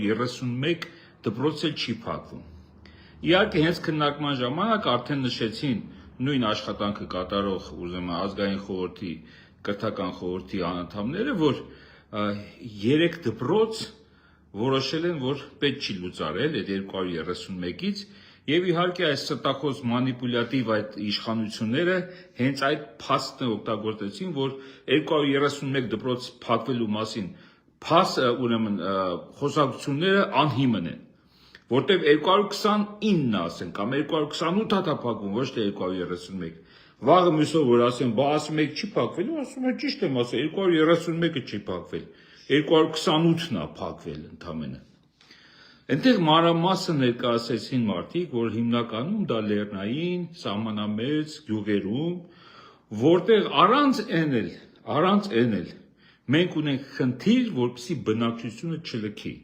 231 դպրոց էլ չի փակվում։ Իհարկե, հենց քննարկման ժամանակ արդեն նշեցին նույն աշխատանքը կատարող ազգային խորհրդի, կրթական խորհրդի անդամները, որ 3 դպրոց որոշել են, որ պետք չի լուծարել այդ 231-ից, եւ իհարկե այս ստախոս մանիպուլյատիվ այդ իշխանությունները հենց այդ փաստը օգտագործեցին, որ 231 դպրոց փակվելու մասին ուրեմն խոսակցությունները անհիմն են, որտեղ 229-ն ասեն կամ 228 հատափակվում, ոչ թե 231, վաղը մյուսով որ ասեն, բա ասում եք չի փակվելու, ասում եք ճիշտ եմ ասել, 231-ը չի փակվել, 228-ն է փակվել ընդամենը։ Այնտեղ մանրամասը ներկայացրեցին մարդիկ, որ հիմնականում դա լեռնային, սահմանամերձ գյուղերում, որտեղ առանց էնել մենք ունենք խնդիր, որպեսզի բնակչությունը չլքի։